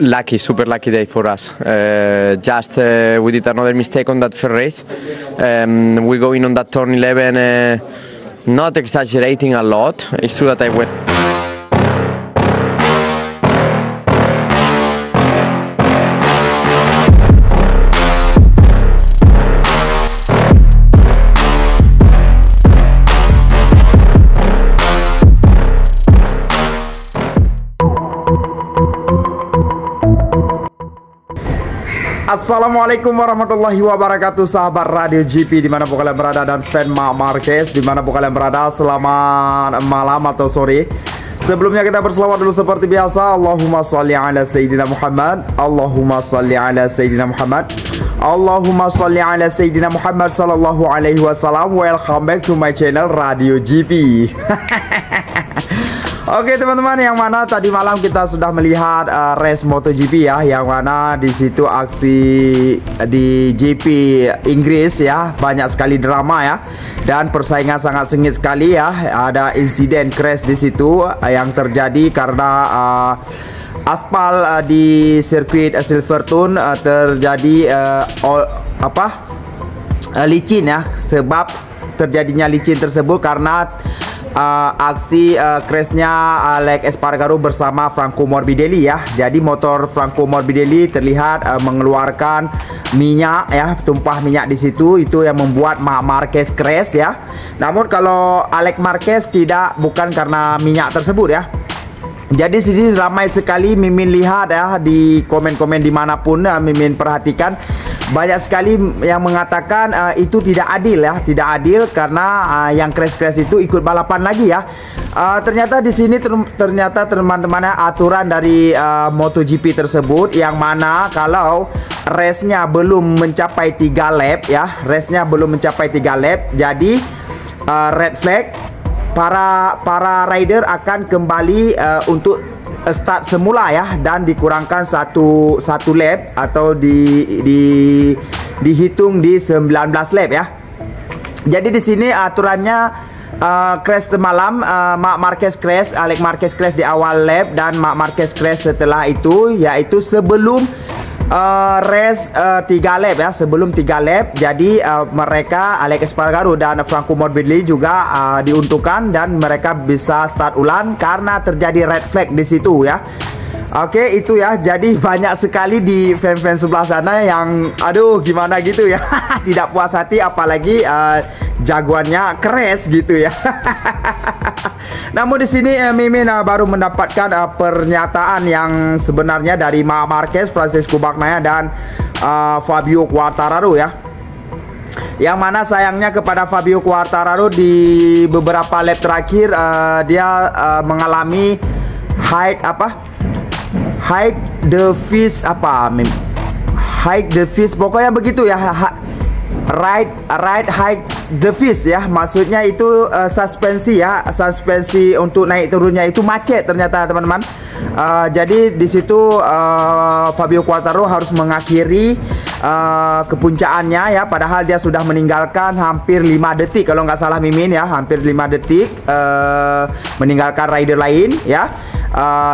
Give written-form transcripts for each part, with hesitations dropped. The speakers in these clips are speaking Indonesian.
lucky, super lucky day for us. Just we did another mistake on that first race. We go in on that turn 11, not exaggerating a lot. It's true that I went. Assalamualaikum warahmatullahi wabarakatuh, sahabat Radio GP dimanapun kalian berada dan fan Marc Marquez dimanapun kalian berada. Selamat malam atau sore. Sebelumnya kita berselawat dulu seperti biasa. Allahumma salli ala Sayyidina Muhammad, Allahumma salli ala Sayyidina Muhammad, Allahumma salli ala Sayyidina Muhammad sallallahu alaihi wasallam. Welcome back to my channel Radio GP. Oke teman-teman, yang mana tadi malam kita sudah melihat race MotoGP ya, yang mana di situ aksi di GP Inggris ya, banyak sekali drama ya, dan persaingan sangat sengit sekali ya. Ada insiden crash di situ yang terjadi karena aspal di sirkuit Silverstone terjadi licin ya. Sebab terjadinya licin tersebut karena aksi crashnya Alex Espargaro bersama Franco Morbidelli ya. Jadi motor Franco Morbidelli terlihat mengeluarkan minyak ya, tumpah minyak di situ. Itu yang membuat Marc Marquez crash ya. Namun kalau Alex Marquez tidak, bukan karena minyak tersebut ya. Jadi sini ramai sekali Mimin lihat ya, di komen-komen dimanapun Mimin perhatikan, banyak sekali yang mengatakan itu tidak adil ya, tidak adil karena yang crash itu ikut balapan lagi ya. Ternyata di sini ternyata teman-teman aturan dari MotoGP tersebut, yang mana kalau race-nya belum mencapai 3 lap ya, race-nya belum mencapai 3 lap, jadi red flag. Para rider akan kembali untuk start semula ya, dan dikurangkan satu lap atau dihitung di 19 lap ya. Jadi di sini aturannya crash semalam, Marc Marquez crash, Alex Marquez crash di awal lap, dan Marc Marquez crash setelah itu, yaitu sebelum race 3 lap ya, sebelum 3 lap. Jadi mereka Alex Espargaro dan Franco Morbidelli juga diuntungkan dan mereka bisa start ulang karena terjadi red flag di situ ya. Oke, itu ya. Jadi banyak sekali di fan-fan sebelah sana yang aduh gimana gitu ya. Tidak puas hati, apalagi jagoannya crash gitu ya. Namun di sini Mimin baru mendapatkan pernyataan yang sebenarnya dari Marc Marquez, Francesco Bagnaia dan Fabio Quartararo ya. Yang mana sayangnya kepada Fabio Quartararo di beberapa lap terakhir dia mengalami hide the fish, pokoknya begitu ya. Right high the fish ya, maksudnya itu suspensi ya, suspensi untuk naik turunnya itu macet ternyata teman-teman. Jadi di situ Fabio Quartararo harus mengakhiri kepuncaannya ya, padahal dia sudah meninggalkan hampir 5 detik kalau nggak salah Mimin ya, hampir 5 detik meninggalkan rider lain ya.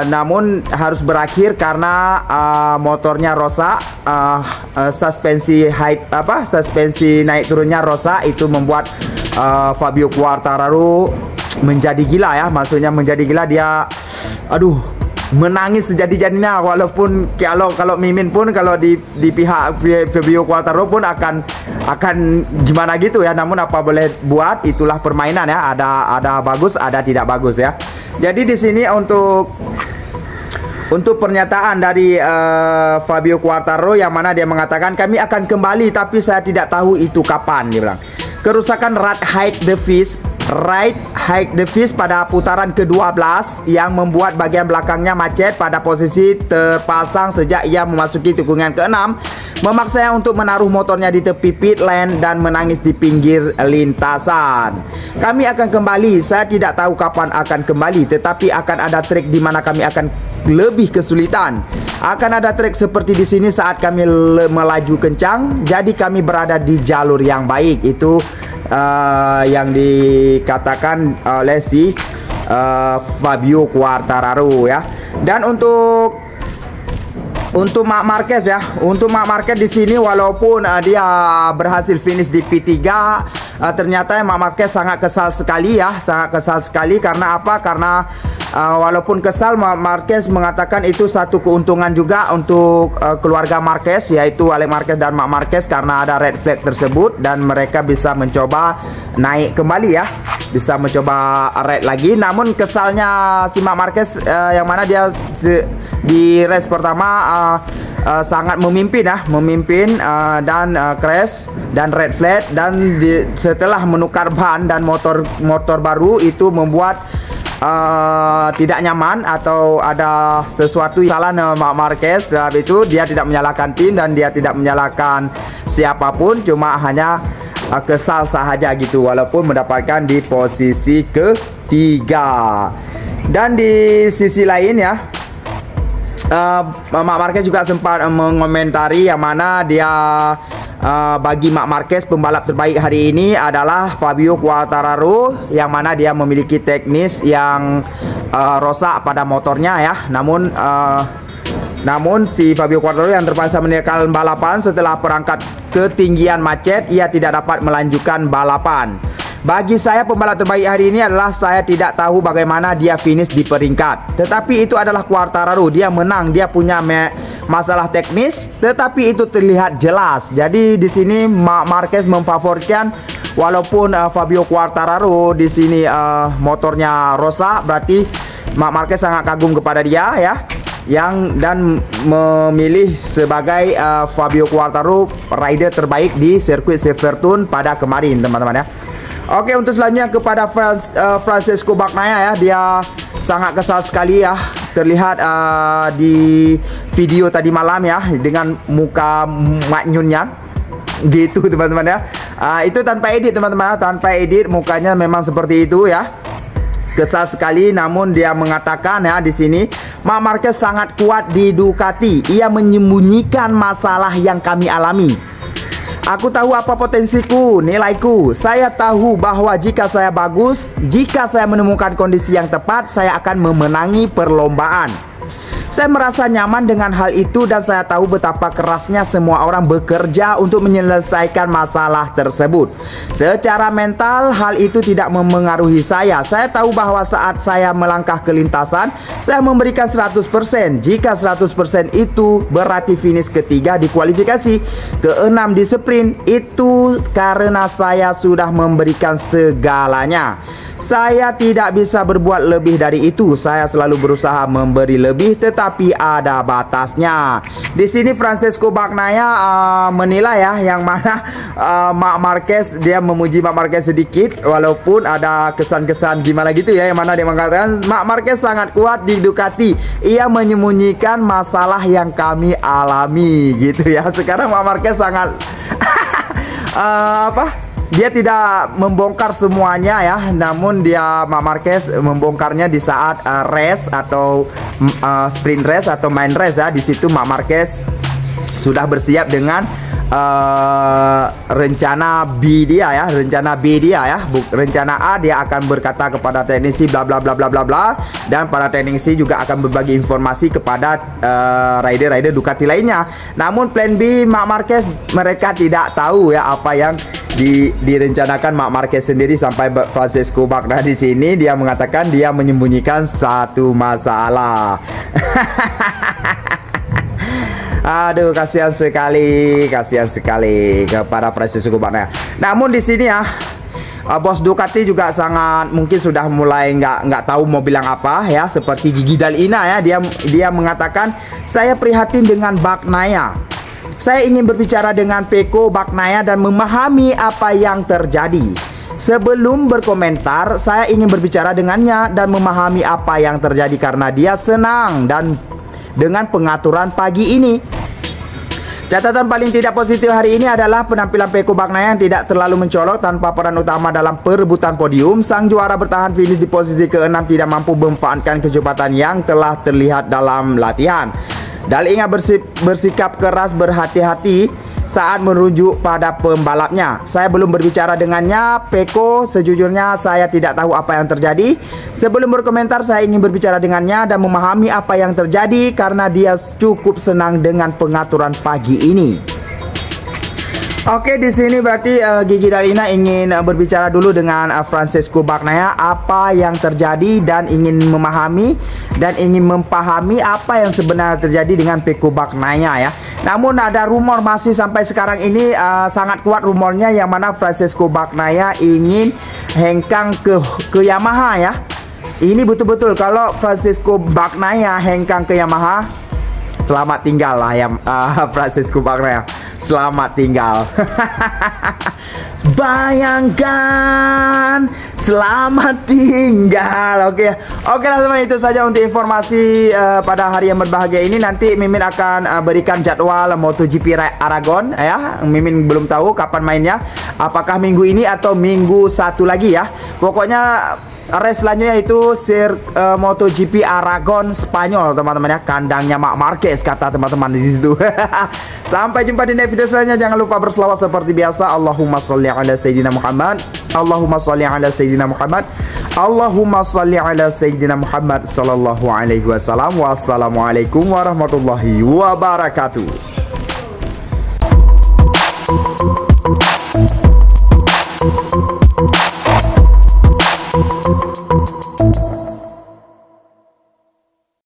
Namun harus berakhir karena motornya rusak, suspensi naik turunnya rusak. Itu membuat Fabio Quartararo menjadi gila ya, maksudnya menjadi gila. Dia menangis sejadi-jadinya, walaupun kalau Mimin pun kalau di pihak Fabio Quartararo pun akan gimana gitu ya. Namun apa boleh buat, itulah permainan ya, ada bagus, ada tidak bagus ya. Jadi di sini untuk pernyataan dari Fabio Quartararo, yang mana dia mengatakan kami akan kembali tapi saya tidak tahu itu kapan. Dia bilang kerusakan right hide the fish pada putaran ke-12 yang membuat bagian belakangnya macet pada posisi terpasang sejak ia memasuki tikungan ke-6, memaksanya untuk menaruh motornya di tepi pit lane dan menangis di pinggir lintasan. Kami akan kembali, saya tidak tahu kapan akan kembali, tetapi akan ada trik di mana kami akan lebih kesulitan. Akan ada trik seperti di sini saat kami melaju kencang, jadi kami berada di jalur yang baik. Itu yang dikatakan oleh si Fabio Quartararo ya. Dan untuk Untuk Marc Marquez ya, untuk Marc Marquez di sini walaupun dia berhasil finish di P3, ternyata Marc Marquez sangat kesal sekali ya, sangat kesal sekali. Karena apa? Karena walaupun kesal, Marc Marquez mengatakan itu satu keuntungan juga untuk keluarga Marquez, yaitu Alex Marquez dan Marc Marquez, karena ada red flag tersebut dan mereka bisa mencoba naik kembali ya, bisa mencoba red lagi. Namun kesalnya si Marc Marquez yang mana dia di race pertama sangat memimpin ya, dan crash dan red flag, dan setelah menukar ban dan motor baru itu membuat tidak nyaman atau ada sesuatu yang salah Marc Marquez. Dan itu dia tidak menyalahkan tim dan dia tidak menyalahkan siapapun, cuma hanya kesal sahaja gitu, walaupun mendapatkan di posisi ketiga. Dan di sisi lain ya, Marc Marquez juga sempat mengomentari yang mana dia bagi Marc Marquez pembalap terbaik hari ini adalah Fabio Quartararo, yang mana dia memiliki teknis yang rosak pada motornya ya. Namun si Fabio Quartararo yang terpaksa meninggalkan balapan setelah perangkat ketinggian macet, ia tidak dapat melanjutkan balapan. Bagi saya pembalap terbaik hari ini adalah, saya tidak tahu bagaimana dia finish di peringkat, tetapi itu adalah Quartararo. Dia menang, dia punya masalah teknis, tetapi itu terlihat jelas. Jadi di sini Marc Marquez memfavoritkan, walaupun Fabio Quartararo di sini motornya rosak, berarti Marc Marquez sangat kagum kepada dia ya, dan memilih sebagai Fabio Quartararo rider terbaik di sirkuit Silverstone pada kemarin, teman-teman ya. Oke, untuk selanjutnya kepada Francesco Bagnaia ya, dia sangat kesal sekali ya, terlihat di video tadi malam ya, dengan muka maknyunnya gitu teman-teman ya. Itu tanpa edit teman-teman, tanpa edit, mukanya memang seperti itu ya, kesal sekali. Namun dia mengatakan ya di sini, Marc Marquez sangat kuat di Ducati, ia menyembunyikan masalah yang kami alami. Aku tahu apa potensiku, nilaiku. Saya tahu bahwa jika saya bagus, jika saya menemukan kondisi yang tepat, saya akan memenangi perlombaan. Saya merasa nyaman dengan hal itu dan saya tahu betapa kerasnya semua orang bekerja untuk menyelesaikan masalah tersebut. Secara mental, hal itu tidak memengaruhi saya. Saya tahu bahwa saat saya melangkah ke lintasan, saya memberikan 100%. Jika 100% itu berarti finish ketiga di kualifikasi, ke-6 di sprint, itu karena saya sudah memberikan segalanya. Saya tidak bisa berbuat lebih dari itu. Saya selalu berusaha memberi lebih, tetapi ada batasnya. Di sini Francesco Bagnaia menilai ya, yang mana Marc Marquez, dia memuji Marc Marquez sedikit, walaupun ada kesan-kesan gimana gitu ya, yang mana dia mengatakan Marc Marquez sangat kuat di Ducati, ia menyembunyikan masalah yang kami alami gitu ya. Sekarang Marc Marquez sangat dia tidak membongkar semuanya ya, namun Marc Marquez membongkarnya di saat race atau sprint race atau main race ya. Di situ Marc Marquez sudah bersiap dengan rencana B dia ya, rencana A. Dia akan berkata kepada teknisi bla bla bla bla bla bla, dan para teknisi juga akan berbagi informasi kepada rider-rider Ducati lainnya. Namun plan B Marc Marquez, mereka tidak tahu ya apa yang direncanakan Marc Marquez sendiri. Sampai Francesco Bagnaia di sini dia mengatakan dia menyembunyikan satu masalah. Aduh, kasihan sekali kepada Francesco Bagnaia. Namun di sini ya, bos Ducati juga sangat mungkin sudah mulai nggak tahu mau bilang apa ya, seperti Gigi Dall'Igna ya, dia mengatakan, saya prihatin dengan Bagnaia. Saya ingin berbicara dengan Pecco Bagnaia dan memahami apa yang terjadi. Sebelum berkomentar, saya ingin berbicara dengannya dan memahami apa yang terjadi karena dia senang dan dengan pengaturan pagi ini. Catatan paling tidak positif hari ini adalah penampilan Pecco Bagnaia yang tidak terlalu mencolok tanpa peran utama dalam perebutan podium. Sang juara bertahan finish di posisi ke-6 tidak mampu memanfaatkan kecepatan yang telah terlihat dalam latihan. Dall'Igna bersikap keras, berhati-hati. saat merujuk pada pembalapnya. Saya belum berbicara dengannya, Peko. Sejujurnya saya tidak tahu apa yang terjadi. Sebelum berkomentar, saya ingin berbicara dengannya dan memahami apa yang terjadi karena dia cukup senang dengan pengaturan pagi ini. Oke, di sini berarti Gigi Dalina ingin berbicara dulu dengan Francesco Bagnaia apa yang terjadi dan ingin memahami dan ingin mempahami apa yang sebenarnya terjadi dengan Peko Bagnaia ya. Namun ada rumor masih sampai sekarang ini sangat kuat rumornya yang mana Francesco Bagnaia ingin hengkang ke Yamaha ya. Ini betul-betul kalau Francesco Bagnaia hengkang ke Yamaha, selamat tinggal lah ya Francesco Bagnaia. Selamat tinggal. Bayangkan, selamat tinggal. Oke lah teman, itu saja untuk informasi pada hari yang berbahagia ini. Nanti Mimin akan berikan jadwal MotoGP Aragon ya. Mimin belum tahu kapan mainnya, apakah minggu ini atau minggu satu lagi ya. Pokoknya race selanjutnya itu MotoGP Aragon Spanyol teman-teman ya, kandangnya Marc Marquez kata teman-teman di situ. Sampai jumpa di video selanjutnya. Jangan lupa berselawat seperti biasa. Allahumma sholli ala sayyidina Muhammad. Allahumma sholli ala sayyidina Muhammad. Allahumma sholli ala sayyidina Muhammad sallallahu alaihi wasallam. Wassalamualaikum warahmatullahi wabarakatuh.